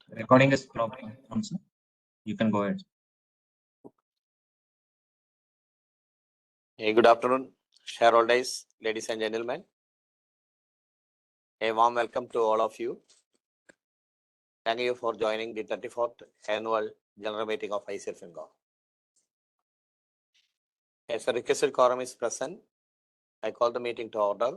Recording is properly on, sir. You can go ahead. Hey, good afternoon, shareholders, ladies and gentlemen. A warm welcome to all of you. Thank you for joining the 34th annual general meeting of ICL Fincorp. As a requested quorum is present, I call the meeting to order.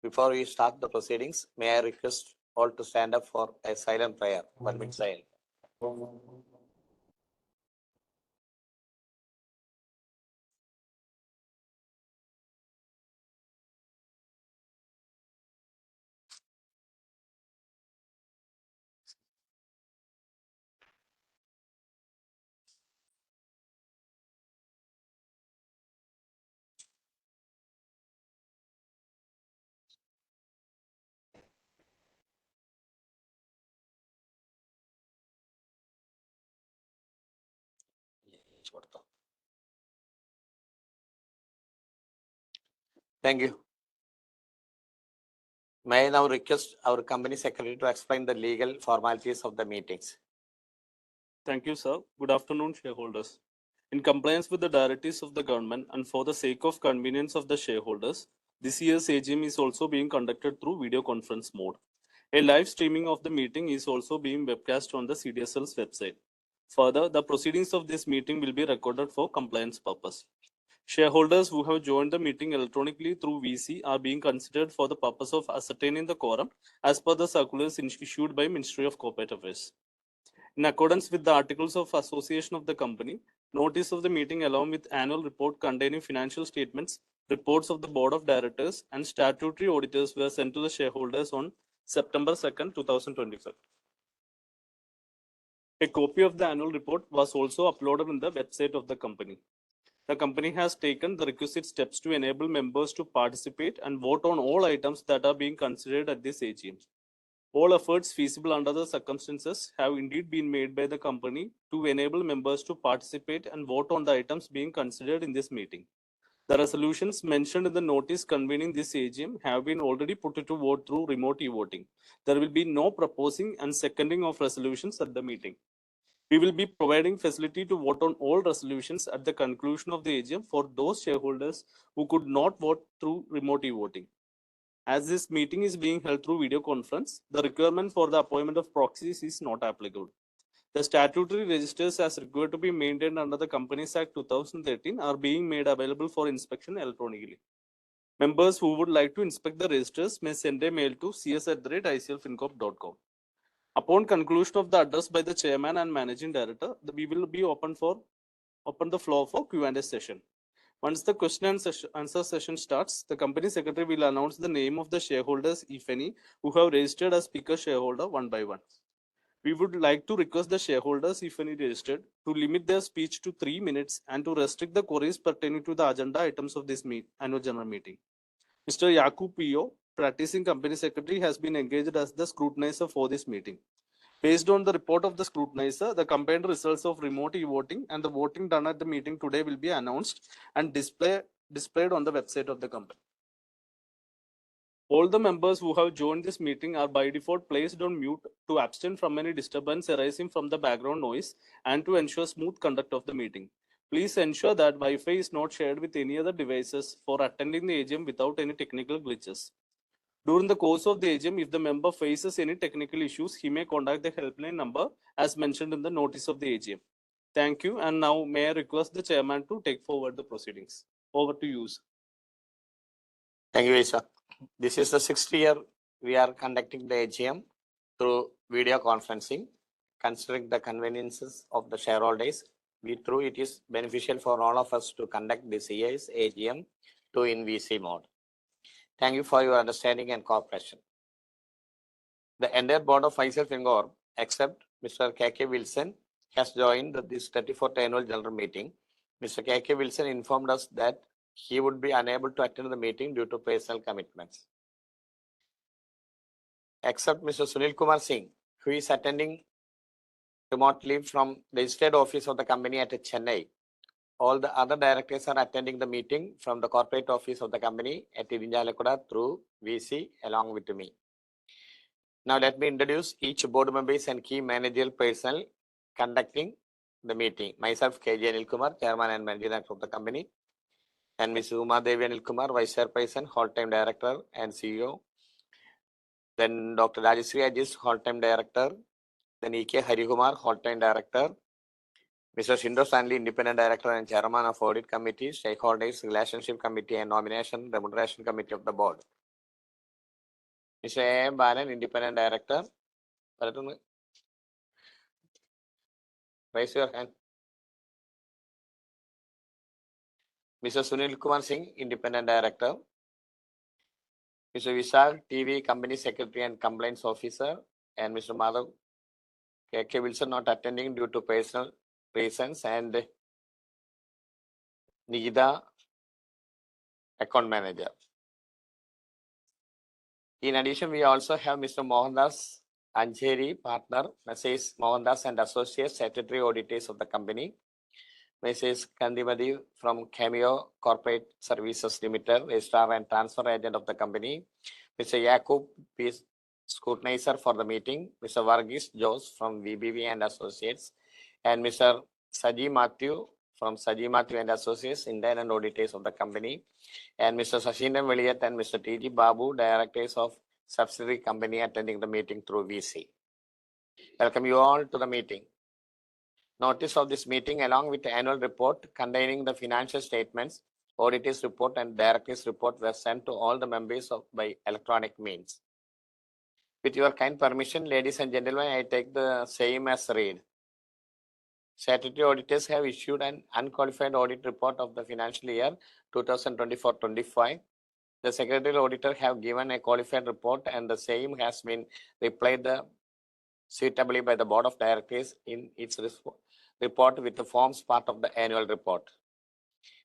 Before we start the proceedings, may I request all to stand up for a silent prayer. 1 minute silent. Thank you. May I now request our company secretary to explain the legal formalities of the meetings. Thank you, sir. Good afternoon, shareholders. In compliance with the directives of the government and for the sake of convenience of the shareholders, this year's AGM is also being conducted through video conference mode. A live streaming of the meeting is also being webcast on the CDSL's website. Further, the proceedings of this meeting will be recorded for compliance purpose. Shareholders who have joined the meeting electronically through VC are being considered for the purpose of ascertaining the quorum as per the circulars issued by Ministry of Corporate Affairs. In accordance with the Articles of Association of the company, notice of the meeting along with annual report containing financial statements, reports of the Board of Directors and statutory auditors were sent to the shareholders on September 2nd, 2025. A copy of the annual report was also uploaded on the website of the company. The company has taken the requisite steps to enable members to participate and vote on all items that are being considered at this AGM. All efforts feasible under the circumstances have indeed been made by the company to enable members to participate and vote on the items being considered in this meeting. The resolutions mentioned in the notice convening this AGM have been already put to vote through remote e-voting. There will be no proposing and seconding of resolutions at the meeting. We will be providing facility to vote on all resolutions at the conclusion of the AGM for those shareholders who could not vote through remote e-voting. As this meeting is being held through video conference, the requirement for the appointment of proxies is not applicable. The statutory registers as required to be maintained under the Companies Act 2013 are being made available for inspection electronically. Members who would like to inspect the registers may send a mail to cs@iclfincorp.com. Upon conclusion of the address by the chairman and managing director, we will be open the floor for Q&A session. Once the question and answer session starts, the company secretary will announce the name of the shareholders, if any, who have registered as speaker shareholder one by one. We would like to request the shareholders, if any registered, to limit their speech to 3 minutes and to restrict the queries pertaining to the agenda items of this annual general meeting. Mr. Yakub P.O., practicing company secretary, has been engaged as the scrutinizer for this meeting. Based on the report of the scrutinizer, the combined results of remote e-voting and the voting done at the meeting today will be announced and displayed on the website of the company. All the members who have joined this meeting are by default placed on mute to abstain from any disturbance arising from the background noise and to ensure smooth conduct of the meeting. Please ensure that Wi-Fi is not shared with any other devices for attending the AGM without any technical glitches. During the course of the AGM, if the member faces any technical issues, he may contact the helpline number as mentioned in the notice of the AGM. Thank you. And now may I request the chairman to take forward the proceedings. Over to you, sir. Thank you, Isa. This is the 6th year we are conducting the AGM through video conferencing. Considering the conveniences of the shareholders, through it is beneficial for all of us to conduct this year's AGM in VC mode. Thank you for your understanding and cooperation. The entire board of ICL Fincorp, except Mr. K.K. Wilson, has joined this 34th annual general meeting. Mr. K.K. Wilson informed us that he would be unable to attend the meeting due to personal commitments. Except Mr. Anilkumar Singh, who is attending remotely from the state office of the company at Chennai. All the other directors are attending the meeting from the corporate office of the company at Irinjalakuda through VC along with me. Now let me introduce each board members and key managerial personnel conducting the meeting. Myself, KJ Anilkumar, Chairman and Managing Director of the company, and Ms. Uma Devi Anilkumar, Vice Chairperson, Whole-Time Director and CEO. Then Dr. Rajashree Ajis, Whole-Time Director. Then E.K. Harikumar, Whole-Time Director. Mr. Shindo Stanley, Independent Director and Chairman of Audit Committee, Stakeholders Relationship Committee and Nomination Remuneration Committee of the Board. Mr. A. M. Balan, Independent Director. Raise your hand. Mr. Sunil Kumar Singh, Independent Director. Mr. Vishal, TV Company Secretary and Compliance Officer. And Mr. Madhav K. Wilson not attending due to personal reasons, and Nigida, Account Manager. In addition, we also have Mr. Mohandas Anjeri, Partner, Mrs. Mohandas and Associate Statutory Auditors of the company. Mrs. Kandimadi from Cameo Corporate Services Limited, Registrar and Transfer Agent of the company. Mr. Yakub P. Scrutinizer for the meeting. Mr. Varghese Jose from VBV and Associates. And Mr. Saji Matthew from Saji Matthew and Associates, Independent Auditors of the company. And Mr. Sashindam Veliyat and Mr. T.G. Babu, Directors of Subsidiary Company, attending the meeting through VC. Welcome you all to the meeting. Notice of this meeting along with the annual report containing the financial statements, auditors report and directors report were sent to all the members by electronic means. With your kind permission, ladies and gentlemen, I take the same as read. Statutory auditors have issued an unqualified audit report of the financial year 2024-25. The secretarial auditor have given a qualified report and the same has been replied suitably by the board of directors in its report with the forms part of the annual report.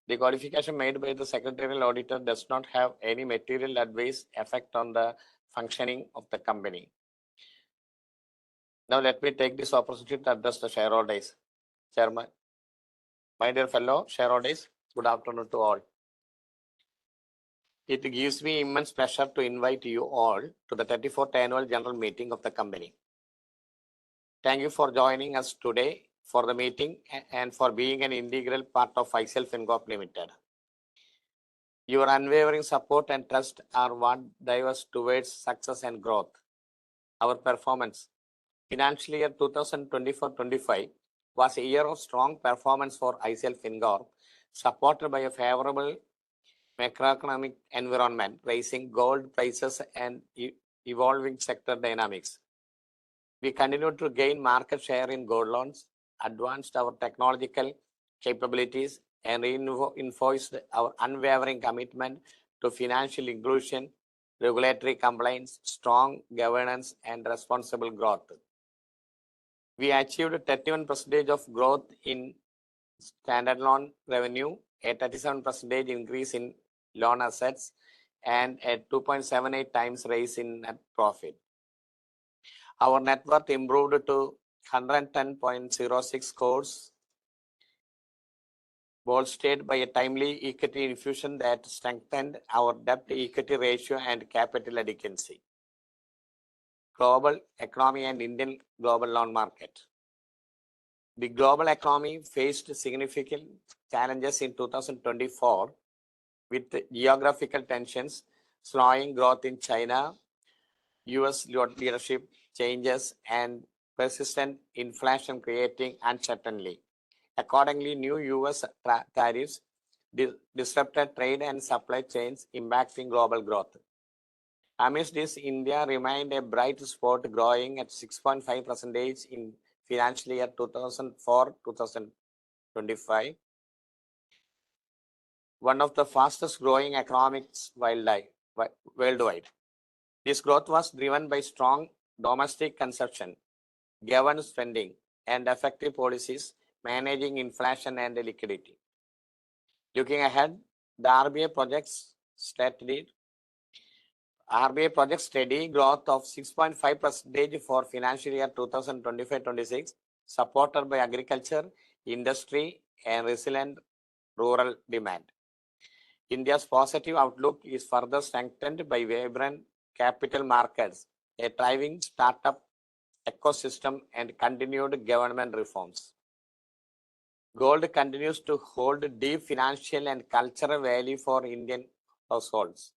The qualification made by the secretarial auditor does not have any material adverse effect on the functioning of the company. Now let me take this opportunity to address the shareholders. Chairman, my dear fellow shareholders, good afternoon to all. It gives me immense pleasure to invite you all to the 34th annual general meeting of the company. Thank you for joining us today for the meeting and for being an integral part of ICL Fincorp Limited. Your unwavering support and trust are what drive us towards success and growth. Our performance. Financial year 2024-25 was a year of strong performance for ICL Fincorp, supported by a favorable macroeconomic environment, rising gold prices and evolving sector dynamics. We continued to gain market share in gold loans, advanced our technological capabilities, and reinforced our unwavering commitment to financial inclusion, regulatory compliance, strong governance, and responsible growth. We achieved 31% of growth in standard loan revenue, a 37% increase in loan assets, and a 2.78 times rise in net profit. Our net worth improved to 110.06 crores, bolstered by a timely equity infusion that strengthened our debt-to-equity ratio and capital adequacy. Global economy and Indian global loan market. The global economy faced significant challenges in 2024 with geographical tensions, slowing growth in China, US leadership changes, and persistent inflation creating uncertainty. Accordingly, new US tariffs disrupted trade and supply chains, impacting global growth. Amidst this, India remained a bright spot, growing at 6.5% in financial year 2004-2025, one of the fastest growing economies worldwide. This growth was driven by strong domestic consumption, government spending, and effective policies managing inflation and liquidity. Looking ahead, the RBI projects steady growth of 6.5% for financial year 2025-26, supported by agriculture, industry, and resilient rural demand. India's positive outlook is further strengthened by vibrant capital markets a thriving startup ecosystem, and continued government reforms. Gold continues to hold deep financial and cultural value for Indian households.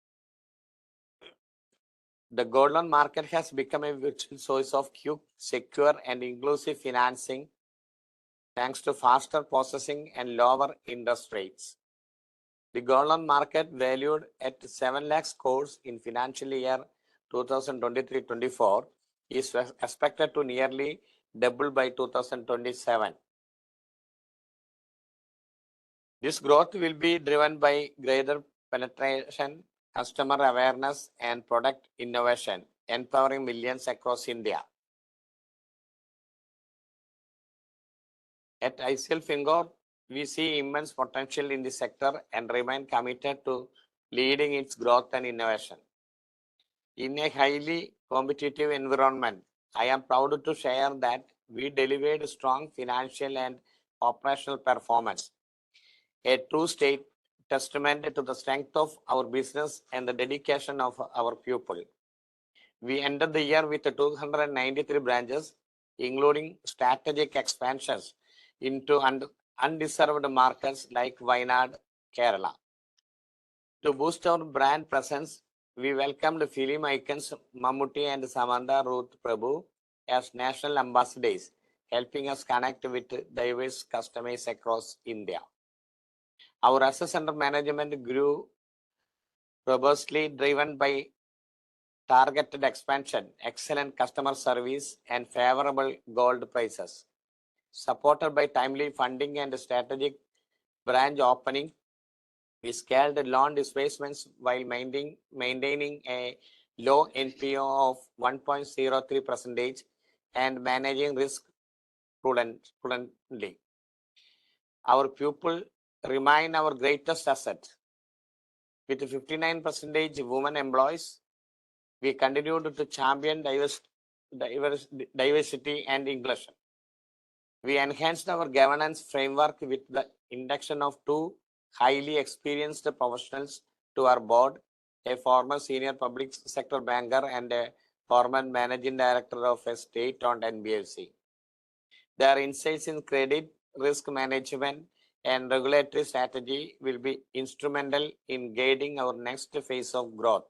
The gold loan market has become a vital source of quick, secure, and inclusive financing thanks to faster processing and lower interest rates. The gold loan market, valued at 7 lakh crores in financial year 2023-24, is expected to nearly double by 2027. This growth will be driven by greater penetration, customer awareness, and product innovation, empowering millions across India. At ICL Fincorp, we see immense potential in the sector and remain committed to leading its growth and innovation. In a highly competitive environment, I am proud to share that we delivered strong financial and operational performance, a true testament to the strength of our business and the dedication of our people. We ended the year with 293 branches, including strategic expansions into undeserved markets like Wayanad, Kerala. To boost our brand presence, we welcomed film icons Mammootty and Samantha Ruth Prabhu as national ambassadors, helping us connect with diverse customers across India. Our assets under management grew robustly, driven by targeted expansion, excellent customer service, and favorable gold prices. Supported by timely funding and strategic branch opening, we scaled loan disbursements while maintaining a low NPO of 1.03% and managing risk prudently. Our people remain our greatest asset. With 59% women employees, we continued to champion diversity and inclusion. We enhanced our governance framework with the induction of 2 highly experienced professionals to our board, a former senior public sector banker and a former managing director of a state-owned NBFC. Their insights in credit, risk management, and regulatory strategy will be instrumental in guiding our next phase of growth.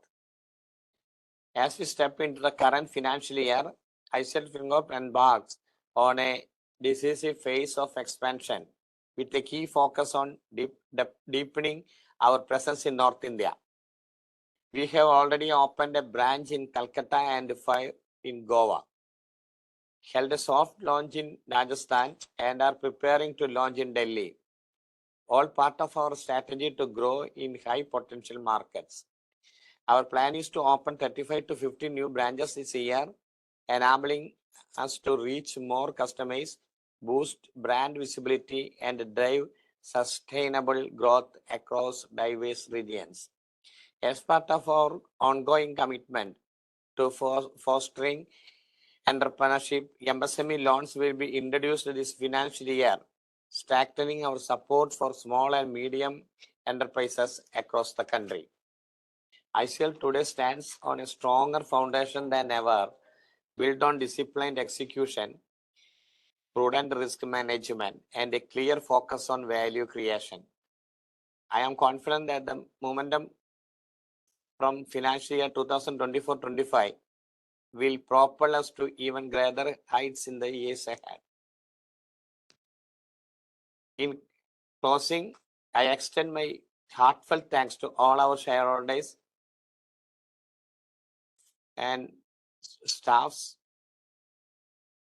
As we step into the current financial year, ICL Fincorp embarks on a decisive phase of expansion with a key focus on deepening our presence in North India. We have already opened a branch in Calcutta and 5 in Goa, held a soft launch in Rajasthan, and are preparing to launch in Delhi. All part of our strategy to grow in high potential markets. Our plan is to open 35 to 50 new branches this year, enabling us to reach more customers, boost brand visibility, and drive sustainable growth across diverse regions. As part of our ongoing commitment to fostering entrepreneurship, MSME loans will be introduced this financial year, strengthening our support for small and medium enterprises across the country. ICL today stands on a stronger foundation than ever, built on disciplined execution, prudent risk management, and a clear focus on value creation. I am confident that the momentum from financial year 2024-25 will propel us to even greater heights in the years ahead. In closing, I extend my heartfelt thanks to all our shareholders and staffs.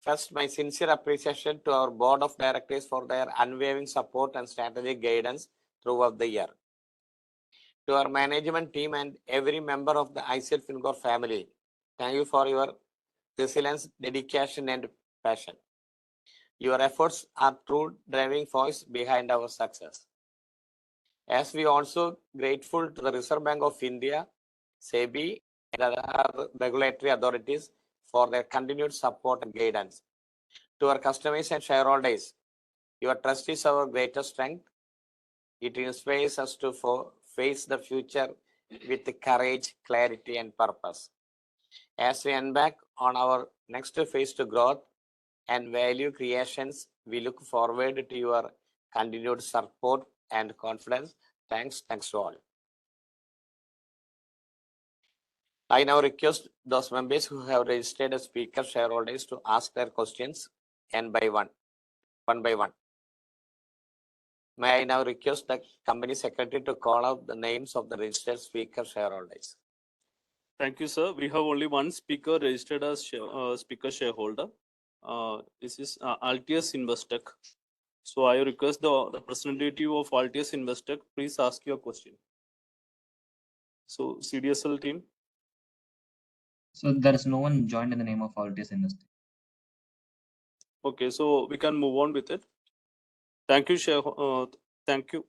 First, my sincere appreciation to our board of directors for their unwavering support and strategic guidance throughout the year. To our management team and every member of the ICL Fincorp family, thank you for your resilience, dedication, and passion. Your efforts are true driving force behind our success. As we also grateful to the Reserve Bank of India, SEBI, and other regulatory authorities for their continued support and guidance. To our customers and shareholders, your trust is our greatest strength. It inspires us to face the future with courage, clarity, and purpose. As we embark on our next phase to growth and value creations, we look forward to your continued support and confidence. Thanks to all. I now request those members who have registered as speaker shareholders to ask their questions one by one. May I now request the company secretary to call out the names of the registered speaker shareholders. Thank you, sir. We have only one speaker registered as speaker shareholder. This is Altius Investec. So I request the representative of Altius Investec, please ask your question. So CDSL team. So there is no one joined in the name of Altius Investec. Okay, so we can move on with it. Thank you, thank you.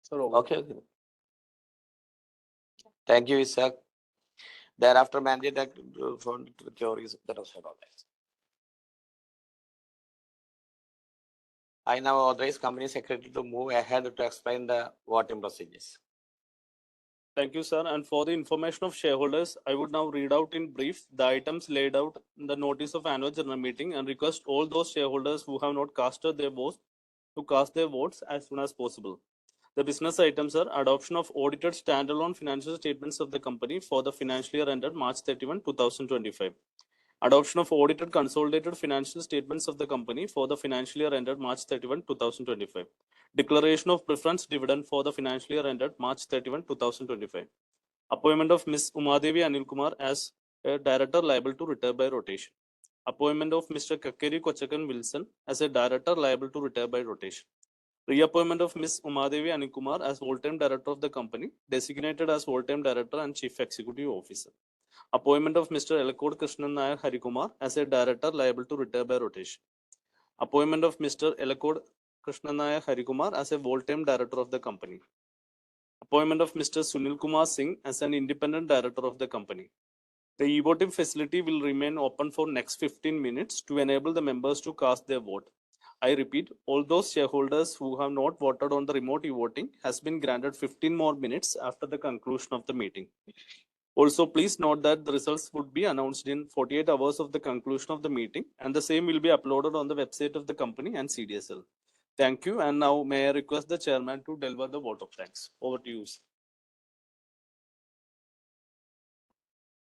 Sir, Okay. Thank you, Isaac. Thereafter, mandate that from the theories that are shareholders. I now authorize company secretary to move ahead to explain the voting procedures. Thank you, sir. And for the information of shareholders, I would now read out in brief the items laid out in the notice of annual general meeting and request all those shareholders who have not casted their votes to cast their votes as soon as possible. The business items are adoption of audited standalone financial statements of the company for the financial year ended March 31, 2025. Adoption of audited consolidated financial statements of the company for the financial year ended March 31, 2025. Declaration of preference dividend for the financial year ended March 31, 2025. Appointment of Ms. Umadevi Anilkumar as a director liable to retire by rotation. Appointment of Mr. Kakkeri Kochakan Wilson as a director liable to retire by rotation. Reappointment of Ms. Umadevi Anilkumar as full-time director of the company, designated as full-time director and chief executive officer. Appointment of Mr. Elakode Krishnan Nair Harikumar as a director liable to retire by rotation. Appointment of Mr. Elakode Krishnan Nair Harikumar as a full-time director of the company. Appointment of Mr. Sunil Kumar Singh as an independent director of the company. The e-voting facility will remain open for next 15 minutes to enable the members to cast their vote. I repeat, all those shareholders who have not voted on the remote e-voting has been granted 15 more minutes after the conclusion of the meeting. Also, please note that the results would be announced in 48 hours of the conclusion of the meeting, and the same will be uploaded on the website of the company and CDSL. Thank you. And now may I request the chairman to deliver the vote of thanks. Over to you, sir.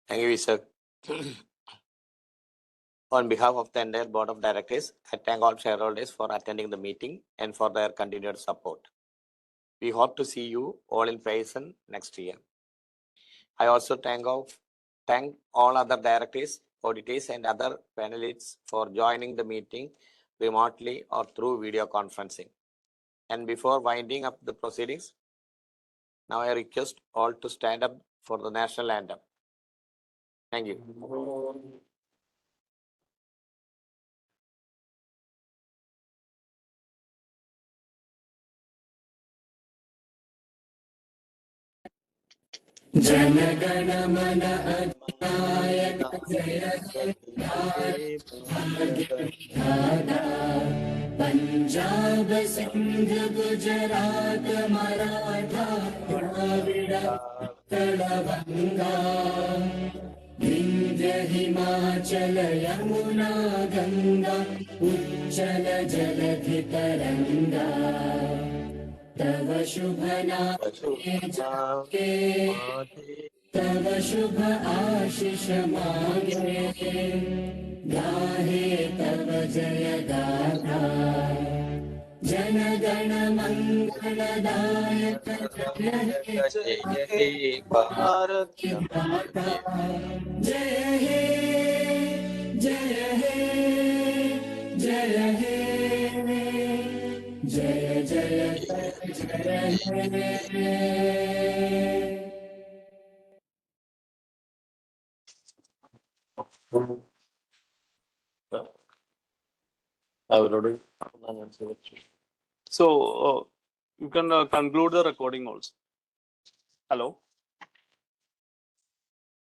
Thank you, sir. On behalf of the entire board of directors, I thank all shareholders for attending the meeting and for their continued support. We hope to see you all in person next year. I also thank all other directors, auditors, and other panelists for joining the meeting remotely or through video conferencing. And before winding up the proceedings, now I request all to stand up for the national anthem. Thank you. जनगण मन अधिनायक जय हे भाग्यविधाता पंजाब सिंध गुजरात मराठा द्रविड़ उत्कल बंगा विंध्य हिमाचल यमुना गंगा उच्चल जलधि तरंगा तव शुभ नामे जाके तव शुभ आशीष मांगे गाहे तव जय गाथा जन गण मंगलदायक जय हे भारत माता जय हे जय हे जय हे जय जय So you can conclude the recording also. Hello.